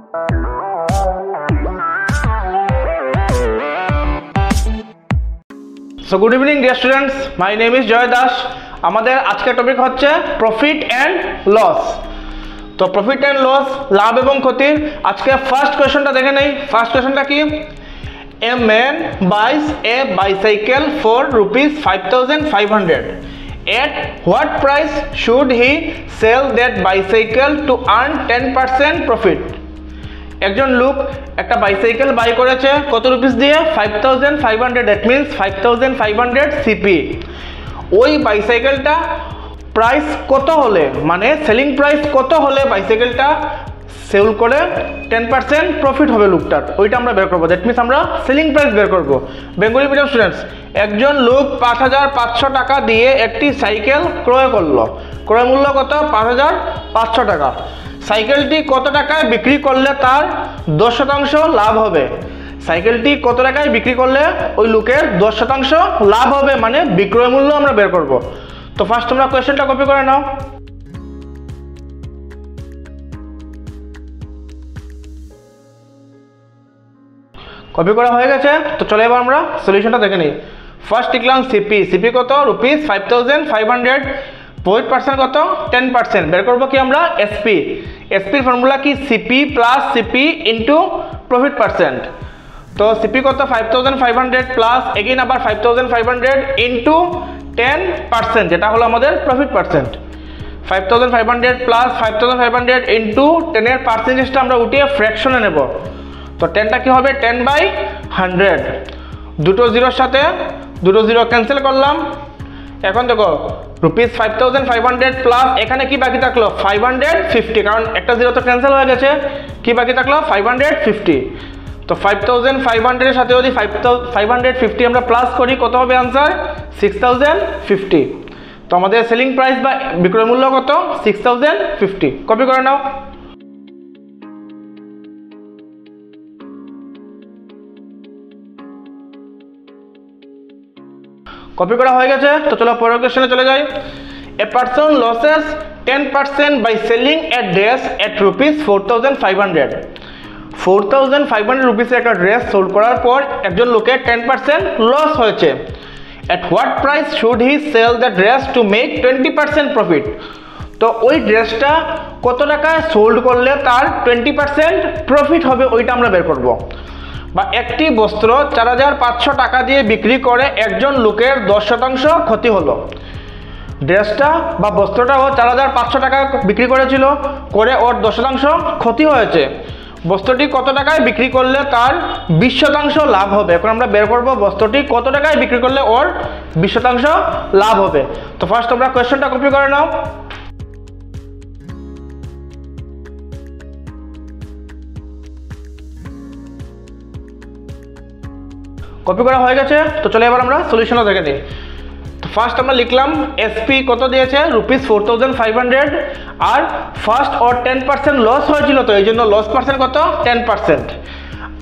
So good evening dear students, my name is Joy Das. আমাদের আজকের topic হচ্ছে profit and loss. তো profit and loss, লাভ এবং ক্ষতির আজকে ফার্স্ট কোশ্চেনটা দেখে নেই। ফার্স্ট কোশ্চেনটা কি? A man buys a bicycle for ₹5,500. At what price should he sell that bicycle to earn 10% profit? একজন লোক একটা বাইসাইকেল বাই করেছে কত রুপিস দিয়ে? 5,500, দ্যাট মিনস 5,500 সিপি। ওই বাইসাইকেলটা প্রাইস কত হলে, মানে সেলিং প্রাইস কত হলে বাইসাইকেলটা সেল করে 10% প্রফিট হবে লোকটার, ওইটা আমরা বের করবো। দ্যাট মিনস আমরা সেলিং প্রাইস বের করবো। বেঙ্গলি মিডিয়াম স্টুডেন্টস, একজন লোক 5,500 টাকা দিয়ে একটি সাইকেল ক্রয় করলো। ক্রয় মূল্য কত? 5,500 টাকা। সাইকেলটি কত টাকায় বিক্রি করলে তার 10% লাভ হবে? সাইকেলটি কত টাকায় বিক্রি করলে ওই লোকের 10% লাভ হবে, মানে বিক্রয় মূল্য আমরা বের করব। তো ফার্স্ট তোমরা কোয়েশ্চেনটা কপি করে নাও। কপি করা হয়ে গেছে, তো চলো এবার আমরা সলিউশনটা দেখে নিই। ফার্স্ট লিখলাম সিপি। সিপি কত? ₹5,500। প্রফিট পার্সেন্ট কত? 10%। বের করবো কি আমরা? এসপি। এসপির ফর্মুলা কি? CP plus CP into profit percent. তো সিপি কত? 5,500 প্লাস এগেইন আবার 5,500 ইন্টু 10%, যেটা হলো আমাদের প্রফিট পার্সেন্ট। 5,500 প্লাস 5,500 ইন্টু 10-এর পার্সেন্টেজটা আমরা উঠিয়ে ফ্র্যাকশনে নেব। তো 10টা কি হবে? 10/100। দুটো জিরোর সাথে দুটো জিরো ক্যান্সেল করলাম। এখন দেখো ₹5,500 প্লাস এখানে কি বাকি থাকলো? 550, কারণ একটা জিরো তো ক্যান্সেল হয়ে গেছে। কি বাকি থাকলো? 550। তো 5,500 এর সাথে যদি 550 আমরা প্লাস করি কত হবে আনসার? 6,050। তো আমাদের সেলিং প্রাইস বা বিক্রয় মূল্য কত? 6,050। কপি করে নাও। কপি করা হয়ে গেছে, তো চলো পরের কোশ্চেনে চলে যাই। A person loses 10% by selling a dress at ₹4,500। 4,500 রুপিসের একটা ড্রেস সোল্ড করার পর একজন লোকের 10% লস হয়েছে। At what price should he sell the dress to make 20% profit? তো ওই ড্রেসটা কত টাকায় সোল্ড করলে তার 20% প্রফিট হবে, ওইটা আমরা বের করবো। বা একটি বস্ত্র 4,500 টাকা দিয়ে বিক্রি করে একজন লোকের 10% ক্ষতি হলো। ড্রেসটা বা বস্ত্রটা ও 4,500 টাকা বিক্রি করেছিল, করে ওর 10% ক্ষতি হয়েছে। বস্ত্রটি কত টাকায় বিক্রি করলে তার 20% লাভ হবে? এখন আমরা বের করবো বস্ত্রটি কত টাকায় বিক্রি করলে ওর 20% লাভ হবে। তো ফার্স্ট তোমরা কোয়েশ্চেনটা কপি করে নাও। কপি করা হয়ে গেছে, তো চলো এবার আমরা সলিউশনটা দেখে নিই। তো ফার্স্ট আমরা লিখলাম এসপি কত দিয়েছে? ₹4,500। আর ফার্স্ট ওর 10% লস হয়েছিল, তো এই জন্য লস পার্সেন্ট কত? 10%।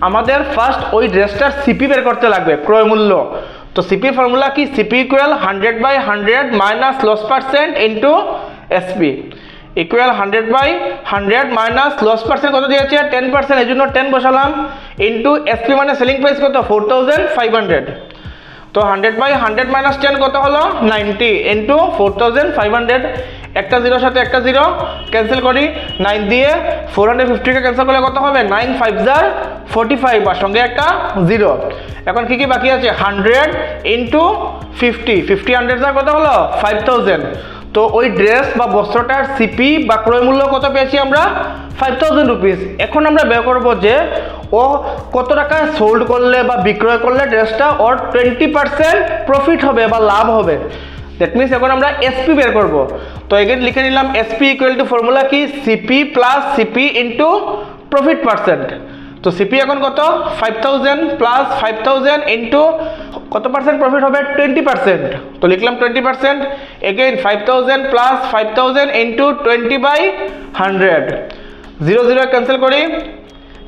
আমাদের ফার্স্ট ওই ড্রেসটার সিপি বের করতে লাগবে, ক্রয় মূল্য। তো সিপি ফর্মুলা কি? CP equal 100/100 minus loss percent into SP equal 100/100 minus loss percent কত দিয়েছে? 10%, এই জন্য 10 বসালাম ইন্টু এসপি মানে সেলিং প্রাইস কত? 4,500। তো 100/100 মাইনাস 10 কত হলো? 90 ইন্টু 4,500। একটা জিরোর সাথে একটা জিরো ক্যান্সেল করি, 9 দিয়ে 450কে ক্যান্সেল করলে কত হবে? 9×5=45, আর সঙ্গে একটা জিরো। এখন কি কি বাকি আছে? 100 ইন্টু 50, 100 কত হলো? 5,000। তো ওই ড্রেস বা বস্ত্রটার সিপি বা ক্রয় মূল্য কত পেয়েছি আমরা? 5,000 রুপিস। এখন আমরা বের করবো যে ও কত টাকায় সোল্ড করলে বা বিক্রয় করলে ড্রেসটা ওর 20% প্রফিট হবে বা লাভ হবে। দ্যাট মিনস এখন আমরা এসপি বের করবো। তো এগেন লিখে নিলাম এসপি ইকুয়াল টু ফর্মুলা কি? CP plus CP into profit percent. তো সিপি এখন কত? 5,000 প্লাস 5,000 ইন্টু কত পার্সেন্ট প্রফিট হবে? 20%। তো লিখলাম 20%। Again 5,000 plus 5,000 into 20/100। 0 ক্যান্সেল করি,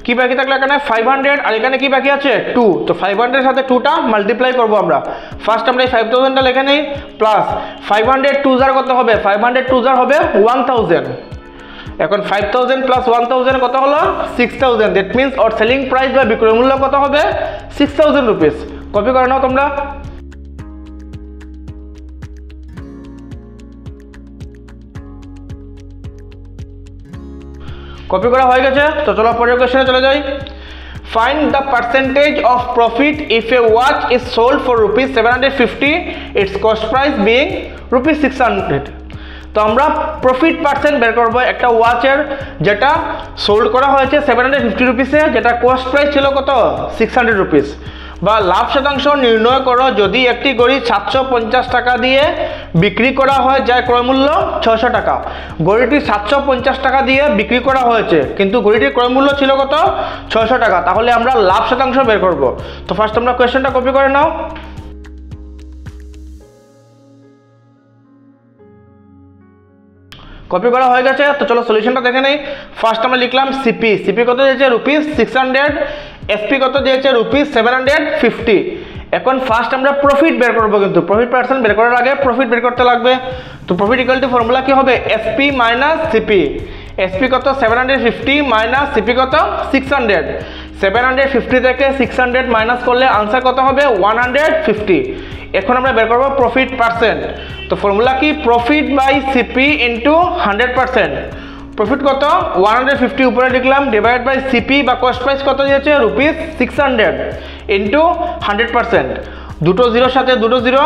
কি বাকি থাকলো এখানে? 500, আর এখানে কি বাকি আছে? 2। তো 500 এর সাথে 2টা মাল্টিপ্লাই করবো আমরা। ফার্স্ট আমরা এই 5,000টা লিখে নিই, প্লাস 500 2 কত হবে? 500 2 হবে 1000। এখন 5000 প্লাস 1000 কত হলো 6000, that means or selling price বা বিক্রয় মূল্য কত হবে 6000 রুপিস। কপি করে নাও তোমরা। কপি করা হয়ে গেছে, তো চলো পরের কোশ্চেনে চলে যাই। Find the percentage of profit if a watch is sold for rupees 750, its cost price being rupees 600। তো আমরা প্রফিট পার্সেন্ট বের করবো একটা ওয়াচের যেটা সোল্ড করা হয়েছে 750 রুপিসে, যেটা কস্ট প্রাইস ছিল কত 600 রুপিস। বা লাভ শতাংশ নির্ণয় করো যদি একটি ঘড়ি 750 টাকা দিয়ে বিক্রি করা হয় যার ক্রয় মূল্য 600 টাকা। ঘড়িটি 750 টাকা দিয়ে বিক্রি করা হয়েছে কিন্তু ঘড়িটির ক্রয় মূল্য ছিল কত 600 টাকা, তাহলে আমরা লাভ শতাংশ বের করব। তো ফার্স্ট তোমরা কোয়েশ্চেনটা কপি করে নাও। কপি করা হয়ে গেছে, তো চলো সলিউশনটা দেখে নেই। ফার্স্ট আমরা লিখলাম সিপি, সিপি কত দিয়েছে রুপিস 600, এসপি কত দিয়েছে রুপিস 750। এখন ফার্স্ট আমরা প্রফিট বের করবো, কিন্তু প্রফিট পার্সেন্ট বের করার আগে প্রফিট বের করতে লাগবে। তো প্রফিট ইকুয়াল টু ফর্মুলা কি হবে এসপি মাইনাস সিপি। এসপি কত 750 মাইনাস সিপি কত 600। 750 থেকে 600 মাইনাস করলে আনসার কত হবে 150। এখন আমরা বের করবো প্রফিট পার্সেন্ট। তো ফর্মুলা কি profit by CP into 100%। Profit কত 150 উপরে লিখলাম ডিভাইড বাই সিপি বা কস্ট প্রাইস কত দিয়েছে রুপিস 600 ইন্টু 100%। দুটো জিরোর সাথে দুটো জিরো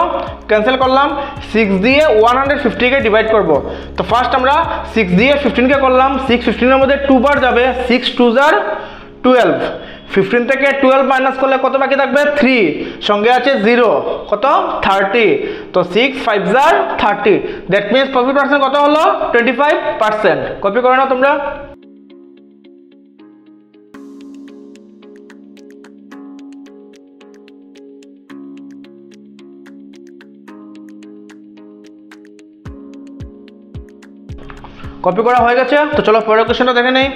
ক্যান্সেল করলাম, 6 দিয়ে 150কে ডিভাইড করব। তো ফার্স্ট আমরা 6 দিয়ে 15কে করলাম, 6 15 এর মধ্যে 2 বার যাবে, 6 2 jar 12। 15 থেকে 12 মাইনাস করলে কত বাকি থাকবে 3, সঙ্গে আছে 0 কত 30। তো 6 5 jar 30, that means profit percent কত হলো 25%। কপি করে নাও তোমরা। কপি করা হয়ে গেছে, তো চলো পরের কোশ্চেনটা দেখে নেই।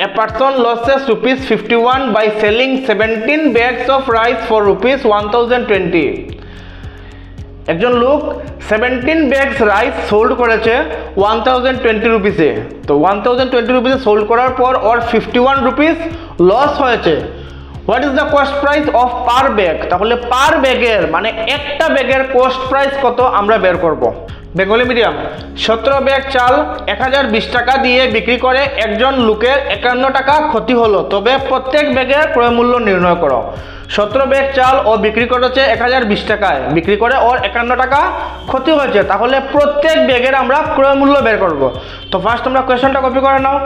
A person loses rupees 51 by selling 17 bags of rice for rupees 1020। একজন লোক 17 ব্যাগস রাইস সোল্ড করেছে 1020 রুপিসে। তো 1020 রুপিসে সোল্ড করার পর ওর 51 রুপিস লস হয়েছে। What is the cost price of per bag? তাহলে পার ব্যাগের মানে একটা ব্যাগের কস্ট প্রাইস কত আমরা বের করব। বেঙ্গলি মিডিয়াম 17 ব্যাগ চাল 1020 টাকা দিয়ে বিক্রি করে একজন লোকের 51 টাকা ক্ষতি হলো, তবে প্রত্যেক ব্যাগের ক্রয় মূল্য নির্ণয় করো। 17 ব্যাগ চাল ও বিক্রি করেছে 1020 টাকায়, বিক্রি করে ওর 51 টাকা ক্ষতি হয়েছে, তাহলে প্রত্যেক ব্যাগের আমরা ক্রয় মূল্য বের করব। তো ফার্স্ট তোমরা কোয়েশ্চনটা কপি করে নাও।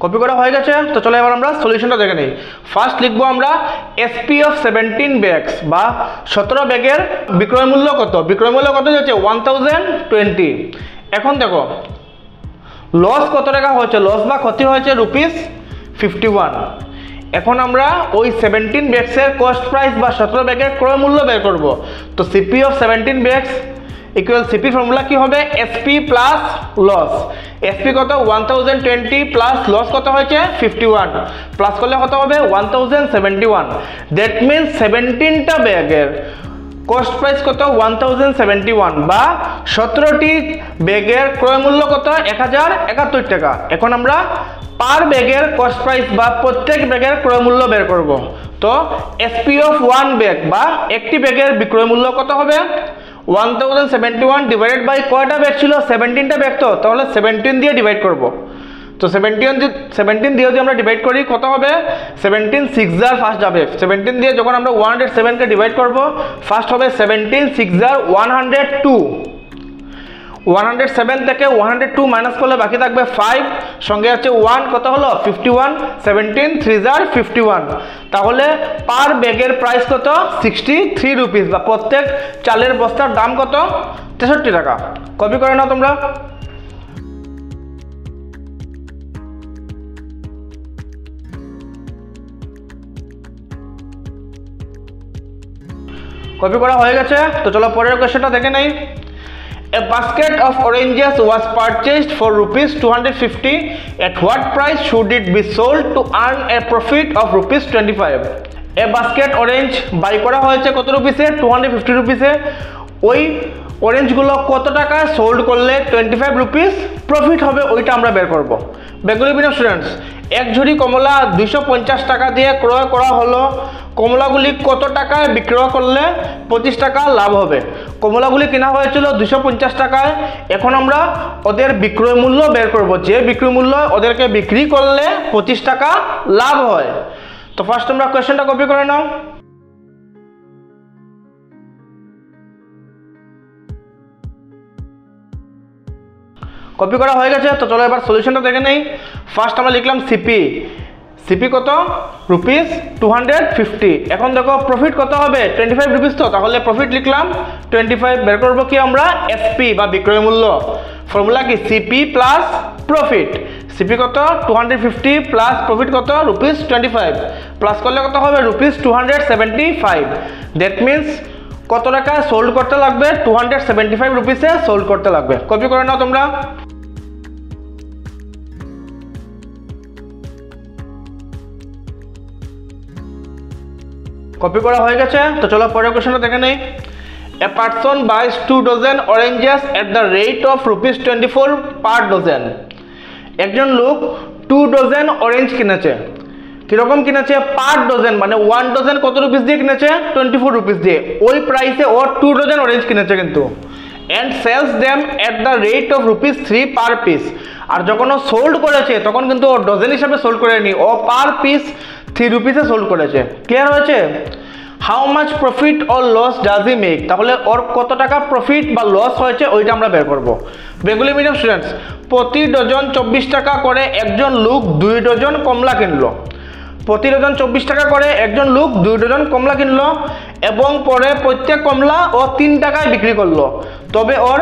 কপি করা হয়ে গেছে, তো চলো এবার আমরা সলিউশনটা দেখে নিই। ফার্স্ট লিখবো আমরা এসপি অফ 17 ব্যাগস বা 17 ব্যাগের বিক্রয় মূল্য কত। বিক্রয় মূল্য কত হচ্ছে 1020। এখন দেখো লস কত টাকা হয়েছে, লস বা ক্ষতি হয়েছে রুপিস 51। এখন আমরা ওই 17 ব্যাগসের কস্ট প্রাইস বা 17 ব্যাগের ক্রয় মূল্য বের করব। তো CP of 17 bags equal CP formula কি হবে এসপি প্লাস লস। এসপি কত 1020 প্লাস লস কত হয়েছে 51, প্লাস করলে কত হবে 1071। দ্যাট মিন্স 17টা ব্যাগের কস্ট প্রাইস কত 1071 বা 17টি ব্যাগের ক্রয় মূল্য কত 1071 টাকা। এখন আমরা পার ব্যাগের কস্ট প্রাইস বা প্রত্যেক ব্যাগের ক্রয় মূল্য বের করব। তো এসপি অফ 1 ব্যাগ বা একটি ব্যাগের বিক্রয় মূল্য কত হবে 1071 ডিভাইডেড বাই কয়টা ব্যাগ ছিল 17টা ব্যাগ, তো তাহলে 17 দিয়ে ডিভাইড করব। তো 17 দিয়ে যদি আমরা ডিভাইড করি কত হবে 17 6 jar ফার্স্ট যাবে। 17 দিয়ে যখন আমরা 107কে ডিভাইড করব ফার্স্ট হবে 17 6 jar 102। 107 থেকে 102 মাইনাস করলে বাকি থাকবে 5, সঙ্গে আছে 1 কত হলো 51। 17 3 jar 51, তাহলে পার ব্যাগের প্রাইস কত 63 রুপিস বা প্রত্যেক চালের বস্তার দাম কত 63 টাকা। কপি করে নাও তোমরা। কপি করা হয়ে গেছে, তো চলো পরের কোশ্চেনটা দেখে নেই। A basket of oranges was purchased for rupees 250. At what price should it be sold to earn a profit of rupees 25? A basket orange by করা হয়েছে কত রুপিসে? 250 রুপিসে। ওই অরেঞ্জগুলো কত টাকা সোল্ড করলে 25 রুপিস প্রফিট হবে ওইটা আমরা বের করব। বেঙ্গলি মিডিয়াম স্টুডেন্টস, এক ঝুড়ি কমলা 250 টাকা দিয়ে ক্রয় করা হলো। কমলাগুলি কত টাকায় বিক্রয় করলে 25 টাকা লাভ হবে? কমলাগুলি কেনা হয়েছিল 250 টাকায়। এখন আমরা ওদের বিক্রয় মূল্য বের করব, যে বিক্রয় মূল্য ওদেরকে বিক্রি করলে 25 টাকা লাভ হয়। তো ফার্স্ট তোমরা কোয়েশ্চেনটা কপি করে নাও। কপি করা হয়ে গেছে, তো চলো এবার সলিউশনটা দেখে নেই। ফার্স্ট আমরা লিখলাম সিপি। সিপি কত? রুপিস 250। এখন দেখো প্রফিট কত হবে? 25 রুপিস। তো তাহলে প্রফিট লিখলাম 25। বের করবো কি আমরা? এসপি বা বিক্রয় মূল্য। ফর্মুলা কি? CP plus profit. সিপি কত? 250 প্লাস প্রফিট কত? রুপিস 25। প্লাস করলে কত হবে? রুপিস 275। দ্যাট মিনস কত টাকা সোল্ড করতে লাগবে? 275 রুপিসে সোল্ড করতে লাগবে। কপি করে নাও তোমরা। কপি করা হয়ে গেছে, তো চলো পরের কোশ্চেনটা দেখে নেই। A person buys 2 dozen oranges at the rate of rupees 24 per dozen. একজন লোক 2 ডজন অরেঞ্জ কিনেছে। কিরকম কিনেছে? পার ডজন, মানে 1 ডজন কত রুপিস দিয়ে কিনেছে? 24 রুপিস দিয়ে। ওই প্রাইসে ও 2 ডজন অরেঞ্জ কিনেছে কিন্তু। and sells them at the rate of rupees 3 per piece. আর যখন ও সোল্ড করেছে তখন কিন্তু ও ডজন হিসাবে সোল্ড করেনি, ও পার পিস 3 রুপিসে সোল্ড করেছে। ক্লিয়ার হয়েছে? How much profit or loss does he make? তাহলে ওর কত টাকা প্রফিট বা লস হয়েছে ওইটা আমরা বের করব। বেঙ্গলি মিডিয়াম স্টুডেন্টস, প্রতি ডজন 24 টাকা করে একজন লোক 2 ডজন কমলা কিনলো। প্রতি ডজন 24 টাকা করে একজন লোক 2 ডজন কমলা কিনলো এবং পরে প্রত্যেক কমলা ও 3 টাকায় বিক্রি করলো। তবে ওর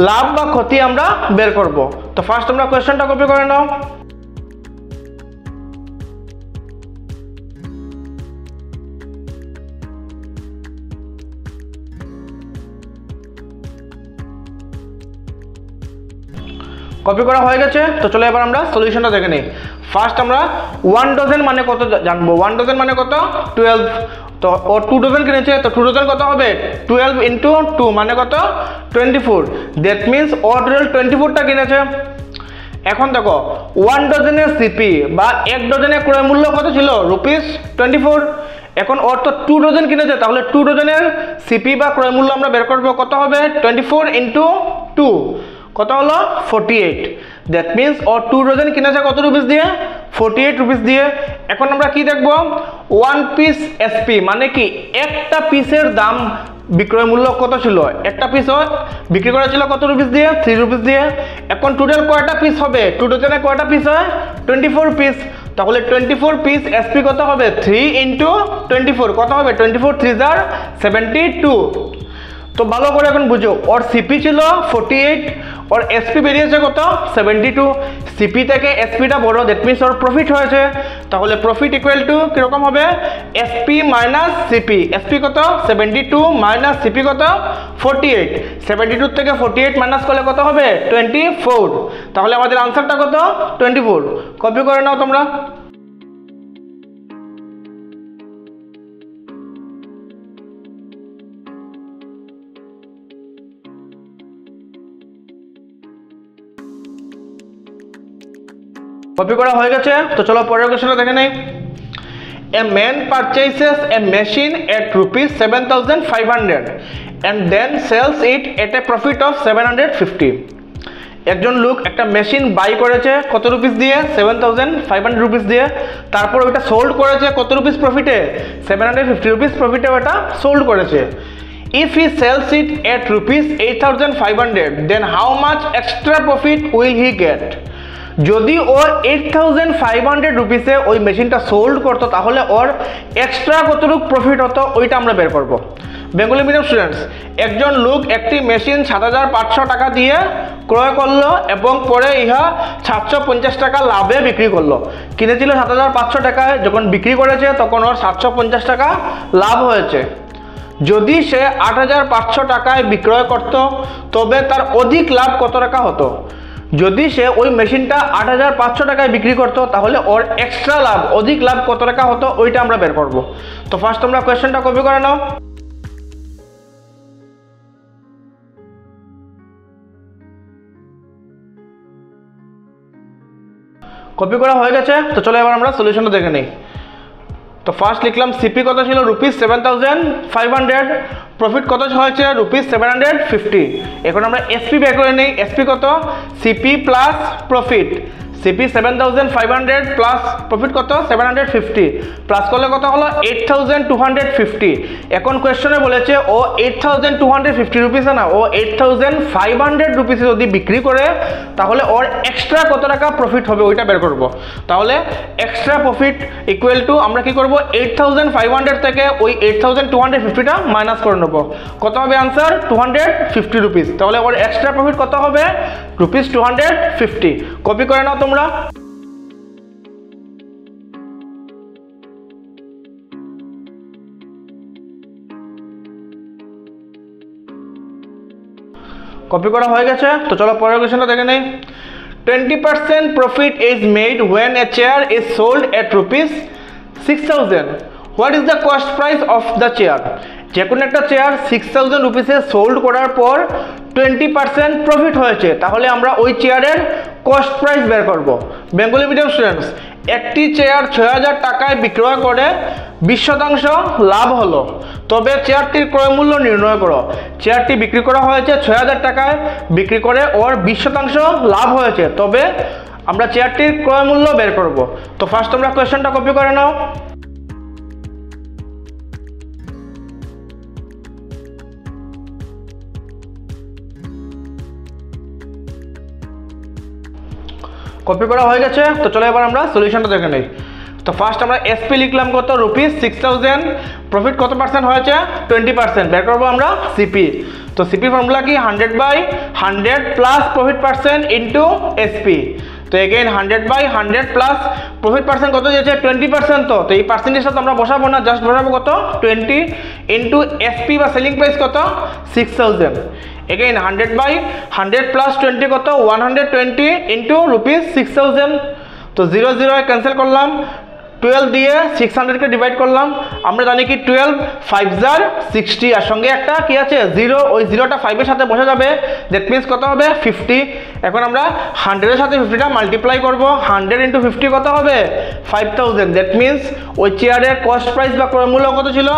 লাভ বা ক্ষতি আমরা বের করব। তো ফার্স্ট আমরা কোয়েশ্চেনটা কপি করে নাও। কপি করা হয়ে গেছে, তো চলো এবার আমরা সলিউশনটা দেখে নিই। ফার্স্ট আমরা 1 ডজন মানে কত জানবো। 1 ডজন মানে কত? 12। তো ও 2 ডজন কিনেছে, তো 2 ডজন কত হবে? 12 ইন্টু 2 মানে কত? 24। দ্যাট মিনস ও টোটাল 24টা কিনেছে। এখন দেখো 1 ডজনের সিপি বা 1 ডজনের ক্রয় মূল্য কত ছিল? রুপিস 24। এখন ওর তো 2 ডজন কিনেছে, তাহলে 2 ডজনের সিপি বা ক্রয় মূল্য আমরা বের করবো। কত হবে? 24 ইন্টু 2 কত হলো? 48। দ্যাট মিনস ও 2 ডজন কিনেছে কত রুপিস দিয়ে? 48 রুপিস দিয়ে। এখন আমরা কি দেখব? 1 পিস এসপি মানে কি? একটা পিসের দাম বিক্রয় মূল্য কত ছিল? একটা পিস বিক্রি করা ছিল কত রুপিস দিয়ে? 3 রুপিস দিয়ে। এখন টোটাল কয়টা পিস হবে? 2 ডজনে কয়টা পিস হয়? 24 পিস। তাহলে 24 পিস এসপি কত হবে? 3 ইন্টু 24 কত হবে? 24 3 jar 72। তো ভালো করে এখন বুঝো, ওর সিপি ছিল 48, ওর এসপি বেরিয়েছে কত? 72। সিপি থেকে এসপিটা বড়, দ্যাট মিনস ওর প্রফিট হয়েছে। তাহলে প্রফিট ইকুয়াল টু কিরকম হবে? SP minus CP. এসপি কত? 72 মাইনাস সিপি কত? 48। 72 থেকে 48 মাইনাস করলে কত হবে? 24। তাহলে আমাদের আনসারটা কত? 24। কপি করে নাও তোমরা। কপি করা হয়ে গেছে, তো চলো পরের কোশ্চেনটা দেখে নেই। A man purchases a machine at rupees 7,500 and then sells it at a profit of 750. একজন লোক একটা মেশিন বাই করেছে কত রুপিস দিয়ে? 7,500 রুপিস দিয়ে। তারপর ওটা সোল্ড করেছে কত রুপিস প্রফিটে? 750 রুপিস প্রফিটে ওটা সোল্ড করেছে। If he sells it at rupees 8,500, then how much extra profit will he get? যদি ও 8,500 রুপিসে ওই মেশিনটা সোল্ড করতো তাহলে ওর এক্সট্রা কতটুকু প্রফিট হতো ওইটা আমরা বের করব। বেঙ্গলি মিডিয়াম স্টুডেন্টস, একজন লোক একটি মেশিন 7,500 টাকা দিয়ে ক্রয় করলো এবং পরে ইহা 750 টাকা লাভে বিক্রি করলো। কিনেছিল 7,500 টাকায়, যখন বিক্রি করেছে তখন ওর 750 টাকা লাভ হয়েছে। যদি সে 8,500 টাকায় বিক্রয় করত তবে তার অধিক লাভ কত টাকা হতো। যদি সে ওই মেশিনটা 8,500 টাকায় বিক্রি করতো তাহলে ওর এক্সট্রা লাভ অধিক লাভ কত টাকা হতো ওইটা আমরা বের করব। তো ফার্স্ট তোমরা কোয়েশ্চেনটা কপি করে নাও। কপি করা হয়ে গেছে, তো চলো এবার আমরা সলিউশনটা দেখে নিই। তো ফার্স্ট লিখলাম সিপি কত ছিল ₹7,500, প্রফিট কত হয়েছে ₹750। এখন আমরা এসপি বের করে নিই। এসপি কত, CP plus profit. CP 7,500 plus profit কত 750, প্লাস করলে কত হলো 8,250। এখন কোয়েশ্চনে বলেছে ও 8,250 রুপিসে না, ও 8,500 রুপিসে যদি বিক্রি করে তাহলে ওর এক্সট্রা কত টাকা প্রফিট হবে ওইটা বের করব। তাহলে এক্সট্রা প্রফিট ইকুয়াল টু আমরা কি করব 8,500 থেকে ওই 8,250টা মাইনাস করে নেব। কত হবে আনসার 250 রুপিস। তাহলে ওর এক্সট্রা প্রফিট কত হবে ₹250। কপি করে নাও তোমরা। কপি করা হয়ে গেছে, তো চলো পরের কোশ্চেনটা দেখে নেই। 20% profit is made when a chair is sold at ₹6,000. What is the cost price of the chair? যে কোনো একটা চেয়ার 6,000 রুপিসে সোল্ড করার পর 20% প্রফিট হয়েছে, তাহলে আমরা ওই চেয়ারের কস্ট প্রাইস বের করব। বেঙ্গলি মিডিয়াম স্টুডেন্টস, একটি চেয়ার 6,000 টাকায় বিক্রয় করে 20% লাভ হলো, তবে চেয়ারটির ক্রয় মূল্য নির্ণয় করো। চেয়ারটি বিক্রি করা হয়েছে 6,000 টাকায়, বিক্রি করে ওর 20% লাভ হয়েছে, তবে আমরা চেয়ারটির ক্রয় মূল্য বের করব। তো ফার্স্ট তোমরা কোয়েশ্চেনটা কপি করে নাও। কপি করা হয়ে গেছে, তো চলো এবার আমরা সলিউশনটা দেখে নিই। তো ফার্স্ট আমরা এসপি লিখলাম কত ₹6,000, প্রফিট কত পার্সেন্ট হয়েছে 20%, বের করবো আমরা সিপি। তো সিপি ফর্মুলা কি 100/100 plus profit percent into SP. তো এগেইন 100/100 প্লাস প্রফিট পার্সেন্ট কত দিয়েছে 20%। তো এই পার্সেন্টেজটা তো আমরা বসাবো না, জাস্ট বসাবো কত 20 ইন্টু এসপি বা সেলিং প্রাইস কত 6,000। এগেইন 100/100 প্লাস 20 কত 120 ইন্টু ₹6,000। তো 0 0 ক্যান্সেল করলাম, 12 দিয়ে 600কে ডিভাইড করলাম। আমরা জানি কি 12 5 jar 60, আর সঙ্গে একটা কি আছে 0, ওই 0টা 5-এর সাথে বসে যাবে, দ্যাট মিনস কত হবে 50। এখন আমরা 100-এর সাথে 50টা মাল্টিপ্লাই করব, 100 ইন্টু 50 কত হবে 5,000, দ্যাট মিনস ওই চেয়ারের কস্ট প্রাইস বা ক্রয় মূল্য কত ছিল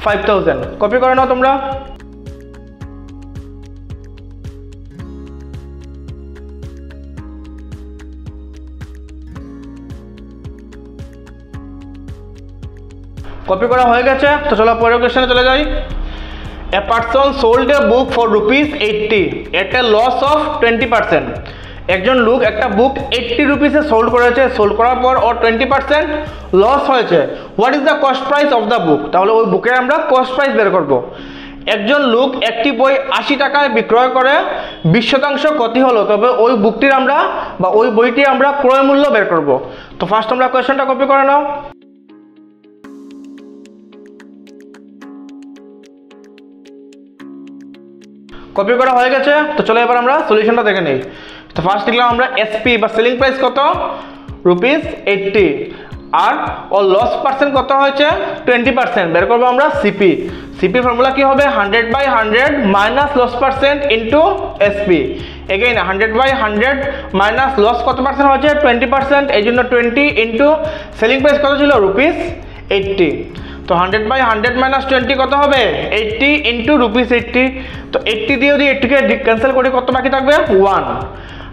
₹5,000। কপি করে নাও তোমরা। কপি করা হয়ে গেছে, তো চলো পরের কোশ্চেনে চলে যাই। A person sold a book for ₹80 at a loss of 20%. একজন লোক একটা বুক 80 রুপিসে সোল্ড করেছে, সোল্ড করার পর ওর 20% লস হয়েছে। What is the cost price of the book? তাহলে ওই বুকের আমরা কস্ট প্রাইস বের করব। একজন লোক একটি বই 80 টাকায় বিক্রয় করে 20% ক্ষতি হলো, তবে ওই বুকটির আমরা বা ওই বইটি আমরা ক্রয় মূল্য বের করব। তো ফার্স্ট তোমরা কোয়েশ্চেনটা কপি করে নাও। কপি করা হয়ে গেছে, তো চলো এবার আমরা সলিউশনটা দেখে নিই। তো ফার্স্ট লিখলাম আমরা এসপি বা সেলিং প্রাইস কত ₹80, আর ওর লস পার্সেন্ট কত হয়েছে 20%, বের করবো আমরা সিপি। সিপি ফর্মুলা কি হবে 100/100 minus loss percent into SP. Again 100/100 minus loss কত পার্সেন্ট হয়েছে 20%, এই জন্য 20 ইন্টু সেলিং প্রাইস কত ছিল ₹80। তো 100/100 মাইনাস 20 কত হবে 80 ইন্টু ₹80। তো 80 দিয়ে যদি 80কে ক্যান্সেল করি কত বাকি থাকবে 1।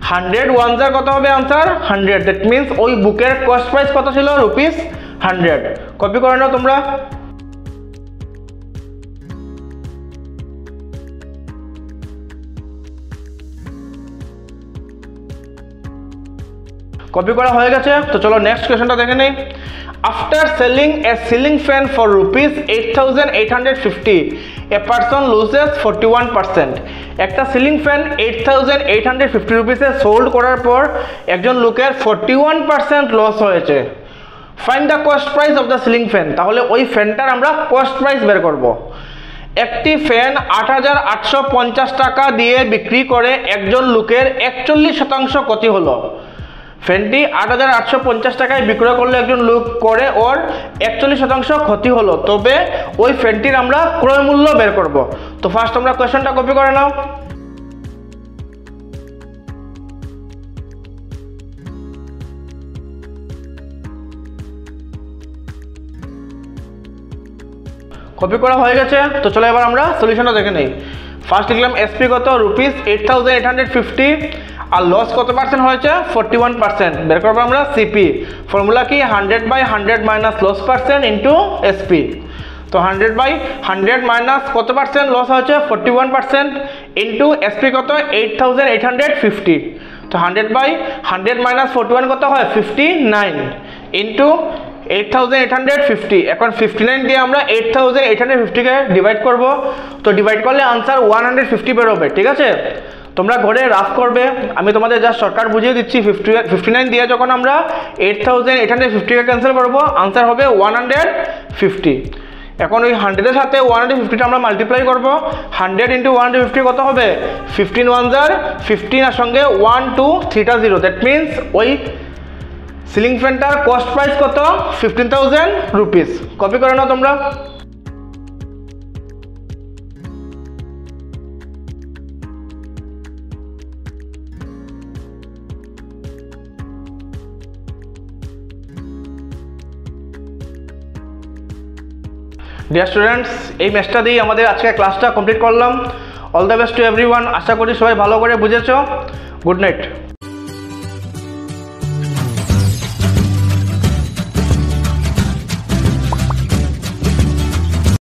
100 1 jar কত হবে আনসার 100, দ্যাট মিনস ওই বুকের কস্ট প্রাইস কত ছিল ₹100। কপি করে নাও তোমরা। কপি করা হয়ে গেছে, তো চলো নেক্সট কোশ্চেনটা দেখে নেই। After selling a ceiling fan for ₹8,850, a person loses 41%. একটা সিলিং ফ্যান 8,850 রুপিসে সোল্ড করার পর একজন লোকের 41% লস হয়েছে। Find the cost price of the ceiling fan. তাহলে ওই ফ্যানটার আমরা কস্ট প্রাইস বের করব। একটি ফ্যান 8,850 টাকা দিয়ে বিক্রি করে একজন লোকের 41% ক্ষতি হলো। ফ্যানটি 8,850 টাকায় বিক্রয় করলে একজন লোক করে ওর 41% ক্ষতি হলো, তবে ওই ফ্যানটির আমরা ক্রয় মূল্য বের করব। তো ফার্স্ট আমরা কোয়েশ্চনটা কপি করে নাও। কপি করা হয়ে গেছে, তো চলো এবার আমরা সলিউশনটা দেখে নেই। ফার্স্ট লিখলাম এসপি কত ₹8,850 আর লস কত পার্সেন্ট হয়েছে 41%। বের করবো আমরা সিপি, ফর্মুলা কি 100/100 minus loss percent into SP. তো 100/100 মাইনাস কত পার্সেন্ট লস হয়েছে 41% ইন্টু এসপি কত 8,850। তো 100/100 মাইনাস 41 কত হয় 59 ইন্টু 8,850। এখন 59 দিয়ে আমরা 8,850কে ডিভাইড করব। তো ডিভাইড করলে আনসার 150 বেরোবে, ঠিক আছে। তোমরা ঘরে রাফ করবে, আমি তোমাদের জাস্ট শর্টকাট বুঝিয়ে দিচ্ছি। 59 দিয়ে যখন আমরা 8,850কে ক্যান্সেল করবো আনসার হবে 150। এখন ওই 100-এর সাথে 150টা আমরা মাল্টিপ্লাই করবো। 100 ইন্টু 150 কত হবে 15 1 jar 15 আর সঙ্গে 1 2 3টা 0, দ্যাট মিনস ওই সিলিং ফ্যানটার কস্ট প্রাইস কত 15,000 রুপিস। কপি করে নাও তোমরা। ডিয়ার স্টুডেন্টস, এই ম্যাচটা দিয়েই আমাদের আজকে ক্লাসটা কমপ্লিট করলাম। All the best to everyone. আশা করি সবাই ভালো করে বুঝেছো। Good night.